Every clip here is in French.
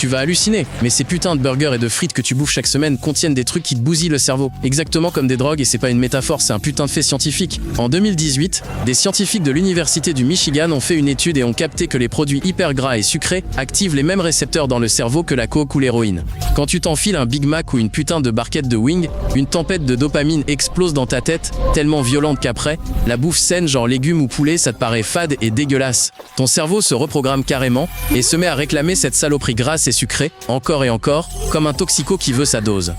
Tu vas halluciner, mais ces putains de burgers et de frites que tu bouffes chaque semaine contiennent des trucs qui te bousillent le cerveau, exactement comme des drogues, et c'est pas une métaphore, c'est un putain de fait scientifique. En 2018, des scientifiques de l'université du Michigan ont fait une étude et ont capté que les produits hyper gras et sucrés activent les mêmes récepteurs dans le cerveau que la coke ou l'héroïne. Quand tu t'enfiles un Big Mac ou une putain de barquette de wing, une tempête de dopamine explose dans ta tête, tellement violente qu'après, la bouffe saine genre légumes ou poulet, ça te paraît fade et dégueulasse. Ton cerveau se reprogramme carrément et se met à réclamer cette saloperie grasse et sucrée, encore et encore, comme un toxico qui veut sa dose.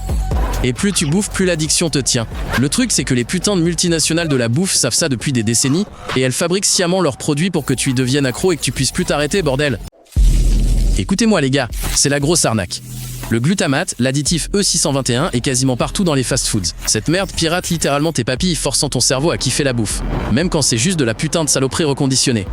Et plus tu bouffes, plus l'addiction te tient. Le truc, c'est que les putains de multinationales de la bouffe savent ça depuis des décennies, et elles fabriquent sciemment leurs produits pour que tu y deviennes accro et que tu puisses plus t'arrêter, bordel. Écoutez-moi les gars, c'est la grosse arnaque. Le glutamate, l'additif E621, est quasiment partout dans les fast-foods. Cette merde pirate littéralement tes papilles, forçant ton cerveau à kiffer la bouffe, même quand c'est juste de la putain de saloperie reconditionnée.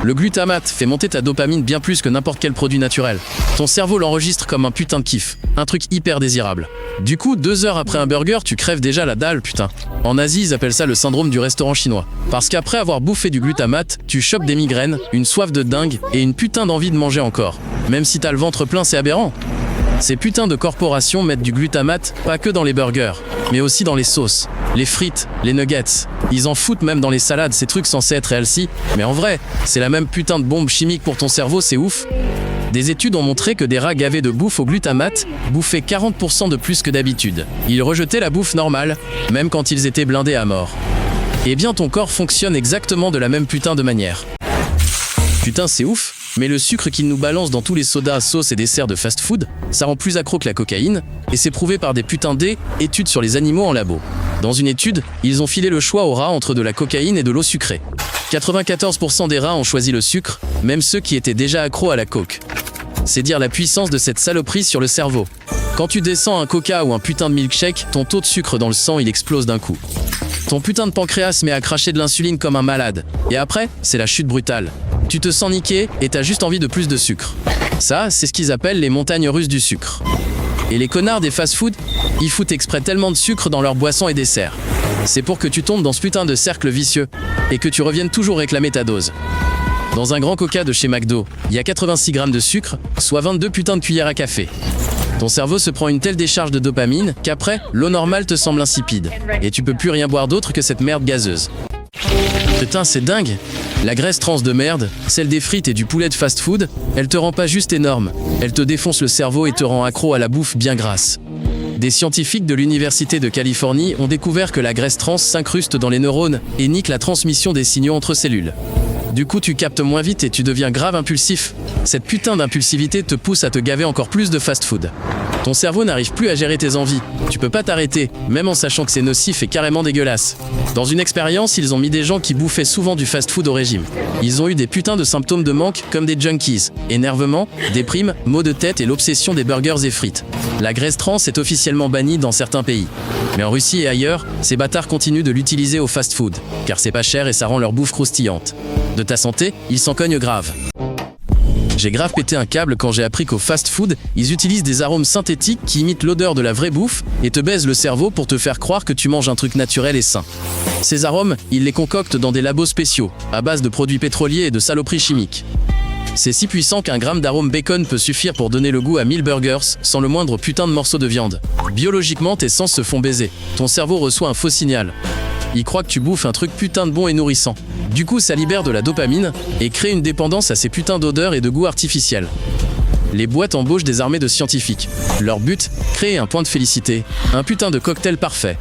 Le glutamate fait monter ta dopamine bien plus que n'importe quel produit naturel. Ton cerveau l'enregistre comme un putain de kiff, un truc hyper désirable. Du coup, 2 heures après un burger, tu crèves déjà la dalle, putain. En Asie, ils appellent ça le syndrome du restaurant chinois. Parce qu'après avoir bouffé du glutamate, tu chopes des migraines, une soif de dingue et une putain d'envie de manger encore. Même si t'as le ventre plein, c'est aberrant. Ces putains de corporations mettent du glutamate pas que dans les burgers, mais aussi dans les sauces, les frites, les nuggets. Ils en foutent même dans les salades, ces trucs censés être healthy, mais en vrai, c'est la même putain de bombe chimique pour ton cerveau, c'est ouf. Des études ont montré que des rats gavés de bouffe au glutamate bouffaient 40% de plus que d'habitude. Ils rejetaient la bouffe normale, même quand ils étaient blindés à mort. Eh bien ton corps fonctionne exactement de la même putain de manière. Putain, c'est ouf. Mais le sucre qu'ils nous balancent dans tous les sodas, sauces et desserts de fast-food, ça rend plus accro que la cocaïne, et c'est prouvé par des putains d'études sur les animaux en labo. Dans une étude, ils ont filé le choix aux rats entre de la cocaïne et de l'eau sucrée. 94% des rats ont choisi le sucre, même ceux qui étaient déjà accros à la coke. C'est dire la puissance de cette saloperie sur le cerveau. Quand tu descends un coca ou un putain de milkshake, ton taux de sucre dans le sang il explose d'un coup. Ton putain de pancréas se met à cracher de l'insuline comme un malade. Et après, c'est la chute brutale. Tu te sens niqué et t'as juste envie de plus de sucre. Ça, c'est ce qu'ils appellent les montagnes russes du sucre. Et les connards des fast-food, ils foutent exprès tellement de sucre dans leurs boissons et desserts. C'est pour que tu tombes dans ce putain de cercle vicieux et que tu reviennes toujours réclamer ta dose. Dans un grand coca de chez McDo, il y a 86 grammes de sucre, soit 22 putains de cuillères à café. Ton cerveau se prend une telle décharge de dopamine qu'après, l'eau normale te semble insipide. Et tu peux plus rien boire d'autre que cette merde gazeuse. Putain, c'est dingue. La graisse trans de merde, celle des frites et du poulet de fast-food, elle te rend pas juste énorme, elle te défonce le cerveau et te rend accro à la bouffe bien grasse. Des scientifiques de l'Université de Californie ont découvert que la graisse trans s'incruste dans les neurones et nique la transmission des signaux entre cellules. Du coup, tu captes moins vite et tu deviens grave impulsif. Cette putain d'impulsivité te pousse à te gaver encore plus de fast-food. Ton cerveau n'arrive plus à gérer tes envies. Tu peux pas t'arrêter, même en sachant que c'est nocif et carrément dégueulasse. Dans une expérience, ils ont mis des gens qui bouffaient souvent du fast-food au régime. Ils ont eu des putains de symptômes de manque comme des junkies, énervement, déprime, maux de tête et l'obsession des burgers et frites. La graisse trans est officiellement bannie dans certains pays. Mais en Russie et ailleurs, ces bâtards continuent de l'utiliser au fast-food, car c'est pas cher et ça rend leur bouffe croustillante. De ta santé, ils s'en cognent grave. J'ai grave pété un câble quand j'ai appris qu'au fast-food, ils utilisent des arômes synthétiques qui imitent l'odeur de la vraie bouffe et te baisent le cerveau pour te faire croire que tu manges un truc naturel et sain. Ces arômes, ils les concoctent dans des labos spéciaux, à base de produits pétroliers et de saloperies chimiques. C'est si puissant qu'un gramme d'arôme bacon peut suffire pour donner le goût à 1000 burgers sans le moindre putain de morceau de viande. Biologiquement, tes sens se font baiser. Ton cerveau reçoit un faux signal. Il croit que tu bouffes un truc putain de bon et nourrissant. Du coup, ça libère de la dopamine et crée une dépendance à ces putains d'odeurs et de goûts artificiels. Les boîtes embauchent des armées de scientifiques. Leur but, créer un point de félicité, un putain de cocktail parfait.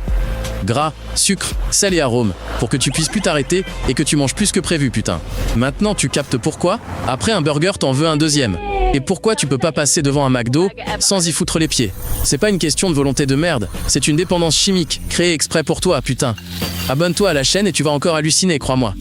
Gras, sucre, sel et arôme, pour que tu puisses plus t'arrêter et que tu manges plus que prévu, putain. Maintenant, tu captes pourquoi, après un burger, t'en veux un deuxième. Et pourquoi tu peux pas passer devant un McDo sans y foutre les pieds. C'est pas une question de volonté de merde, c'est une dépendance chimique, créée exprès pour toi, putain. Abonne-toi à la chaîne et tu vas encore halluciner, crois-moi.